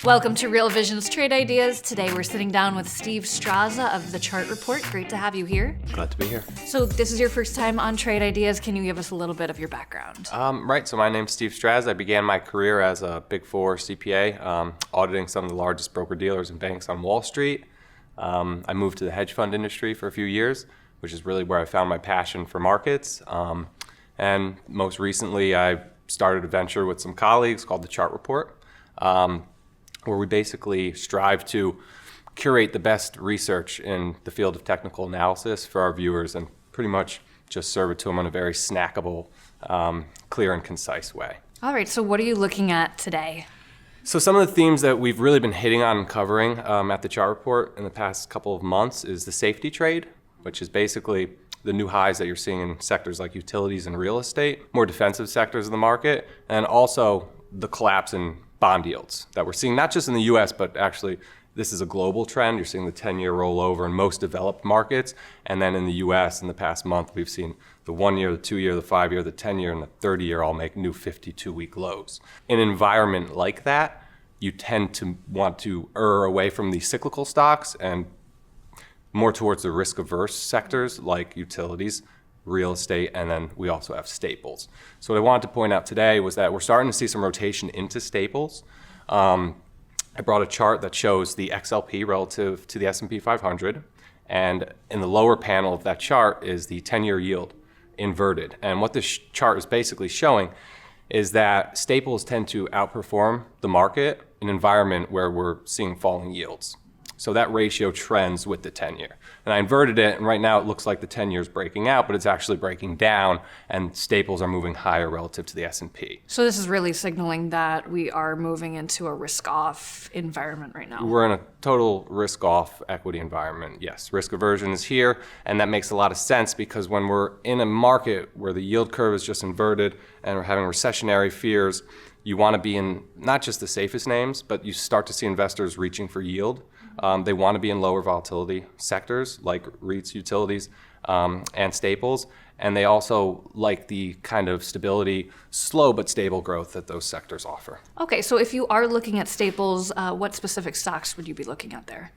Welcome to Real Vision's Trade Ideas. Today we're sitting down with Steve Strrazza of the Chart Report. Great to have you here. Glad to be here. So this is your first time on Trade Ideas. Can you give us a little bit of your background? Right, so my name's Steve Strrazza. I began my career as a Big Four CPA, auditing some of the largest broker-dealers and banks on Wall Street. I moved to the hedge fund industry for a few years, which is really where I found my passion for markets. And most recently, I started a venture with some colleagues called the Chart Report, where we basically strive to curate the best research in the field of technical analysis for our viewers and pretty much just serve it to them in a very snackable, clear and concise way. All right, so what are you looking at today? So some of the themes that we've really been hitting on and covering at the Chart Report in the past couple of months is the safety trade, which is basically the new highs that you're seeing in sectors like utilities and real estate, more defensive sectors of the market, and also the collapse in bond yields that we're seeing, not just in the US, but actually this is a global trend. You're seeing the 10-year roll over in most developed markets. And then in the US in the past month, we've seen the 1-year, the 2-year, the 5-year, the 10-year, and the 30-year all make new 52-week lows. In an environment like that, you tend to want to err away from the cyclical stocks and more towards the risk-averse sectors like utilities, real estate, and then we also have staples. So what I wanted to point out today was that we're starting to see some rotation into staples. I brought a chart that shows the XLP relative to the S&P 500, and in the lower panel of that chart is the 10-year yield inverted. And what this chart is basically showing is that staples tend to outperform the market in an environment where we're seeing falling yields. So that ratio trends with the 10-year. And I inverted it, and right now it looks like the 10-year is breaking out, but it's actually breaking down, and staples are moving higher relative to the S&P. So this is really signaling that we are moving into a risk-off environment right now. We're in a total risk-off equity environment. Yes, risk aversion is here, and that makes a lot of sense because when we're in a market where the yield curve is just inverted and we're having recessionary fears, you want to be in not just the safest names, but you start to see investors reaching for yield. They want to be in lower volatility sectors like REITs, utilities, and staples. And they also like the kind of stability, slow but stable growth that those sectors offer. Okay, so if you are looking at staples, what specific stocks would you be looking at there?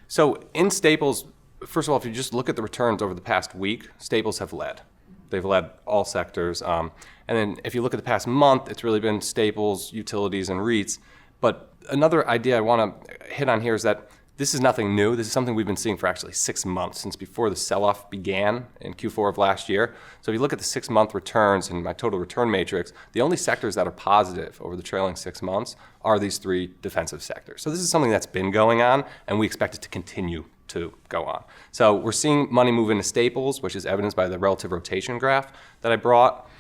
So in staples, first of all, if you just look at the returns over the past week, staples have led. They've led all sectors. And then if you look at the past month, it's really been staples, utilities, and REITs. But another idea I want to hit on here is that this is nothing new. This is something we've been seeing for actually 6 months, since before the sell-off began in Q4 of last year. So if you look at the 6-month returns in my total return matrix, the only sectors that are positive over the trailing 6 months are these 3 defensive sectors. So this is something that's been going on, and we expect it to continue to go on. So we're seeing money move into staples, which is evidenced by the relative rotation graph that I brought.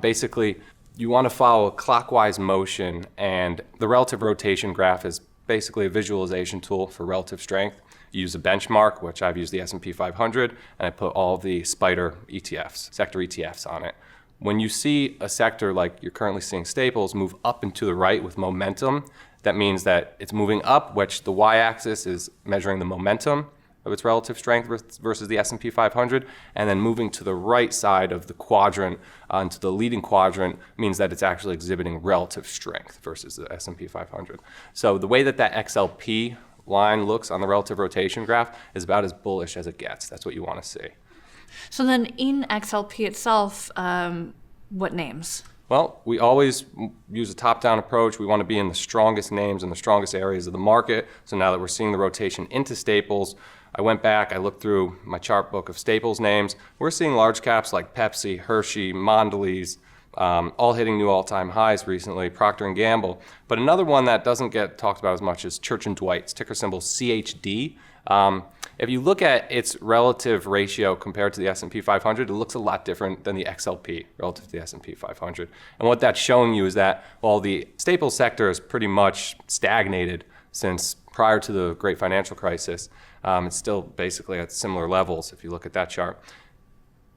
Basically, you want to follow a clockwise motion, and the relative rotation graph is basically a visualization tool for relative strength. You use a benchmark, which I've used the S&P 500, and I put all the spider ETFs, sector ETFs on it. When you see a sector like you're currently seeing staples move up and to the right with momentum, that means that it's moving up, which the y-axis is measuring the momentum of its relative strength versus the S&P 500, and then moving to the right side of the quadrant into the leading quadrant means that it's actually exhibiting relative strength versus the S&P 500. So the way that that XLP line looks on the relative rotation graph is about as bullish as it gets. That's what you want to see. So then in XLP itself, what names? Well, we always use a top-down approach. We want to be in the strongest names in the strongest areas of the market. So now that we're seeing the rotation into staples, I went back, I looked through my chart book of staples names. We're seeing large caps like Pepsi, Hershey, Mondelez, all hitting new all-time highs recently, Procter & Gamble. But another one that doesn't get talked about as much is Church Dwight, ticker symbol CHD. If you look at its relative ratio compared to the S&P 500, it looks a lot different than the XLP relative to the S&P 500. And what that's showing you is that while the staples sector is pretty much stagnated since prior to the great financial crisis, it's still basically at similar levels if you look at that chart.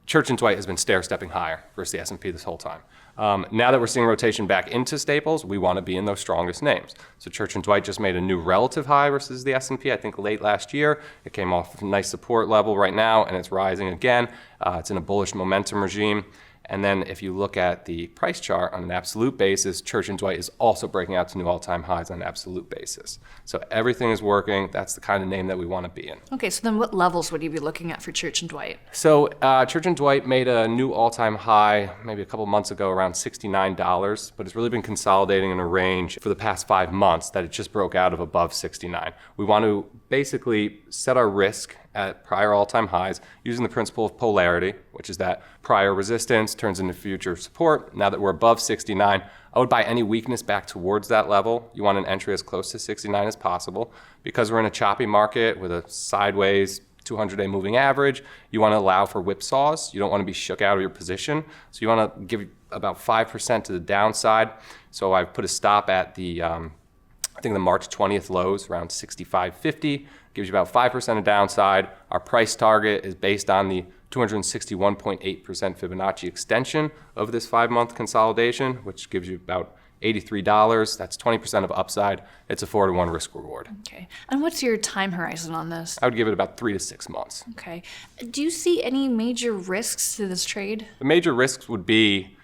Church & Dwight has been stair-stepping higher versus the S&P this whole time. Now that we're seeing rotation back into staples, we want to be in those strongest names. So Church & Dwight just made a new relative high versus the S&P, I think late last year. It came off a nice support level right now, and it's rising again. It's in a bullish momentum regime. And then if you look at the price chart on an absolute basis, Church Dwight is also breaking out to new all-time highs on an absolute basis. So everything is working. That's the kind of name that we want to be in. Okay, so then what levels would you be looking at for Church Dwight? So Church Dwight made a new all-time high maybe a couple months ago around $69, but it's really been consolidating in a range for the past 5 months that it just broke out of above 69. We want to basically set our risk at prior all-time highs using the principle of polarity, which is that prior resistance turns into future support. Now that we're above 69, I would buy any weakness back towards that level. You want an entry as close to 69 as possible. Because we're in a choppy market with a sideways 200-day moving average, you want to allow for whipsaws. You don't want to be shook out of your position. So you want to give about 5% to the downside. So I've put a stop at the I think the March 20th lows around 65.50 gives you about 5% of downside. Our price target is based on the 261.8% Fibonacci extension of this 5-month consolidation, which gives you about $83. That's 20% of upside. It's a 4-to-1 risk reward. Okay. And what's your time horizon on this? I would give it about 3 to 6 months. Okay. Do you see any major risks to this trade? The major risks would be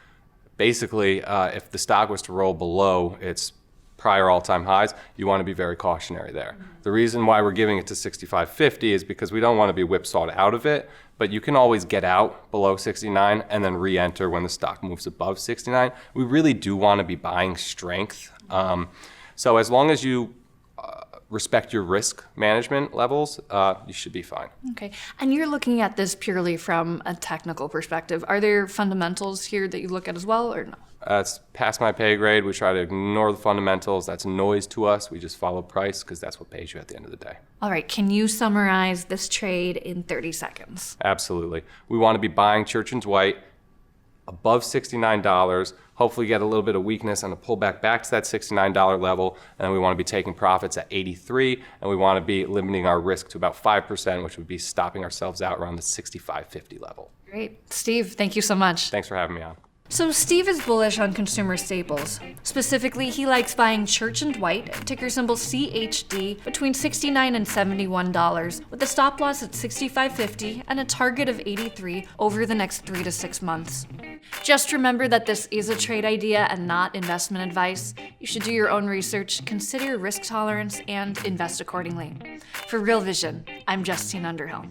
basically if the stock was to roll below its prior all-time highs, you want to be very cautionary there. The reason why we're giving it to 65.50 is because we don't want to be whipsawed out of it, but you can always get out below 69 and then re-enter when the stock moves above 69. We really do want to be buying strength. So as long as you respect your risk management levels, you should be fine. Okay. And you're looking at this purely from a technical perspective. Are there fundamentals here that you look at as well, or no? It's past my pay grade. We try to ignore the fundamentals. That's noise to us. We just follow price because that's what pays you at the end of the day. All right. Can you summarize this trade in 30 seconds? Absolutely. We want to be buying Church Dwight above $69, hopefully get a little bit of weakness and a pullback back to that $69 level, and then we want to be taking profits at 83, and we want to be limiting our risk to about 5%, which would be stopping ourselves out around the 65.50 level. Great. Steve, thank you so much. Thanks for having me on. So Steve is bullish on consumer staples. Specifically, he likes buying Church Dwight, ticker symbol CHD, between $69 and $71, with a stop loss at $65.50 and a target of $83 over the next 3 to 6 months. Just remember that this is a trade idea and not investment advice. You should do your own research, consider your risk tolerance, and invest accordingly. For Real Vision, I'm Justine Underhill.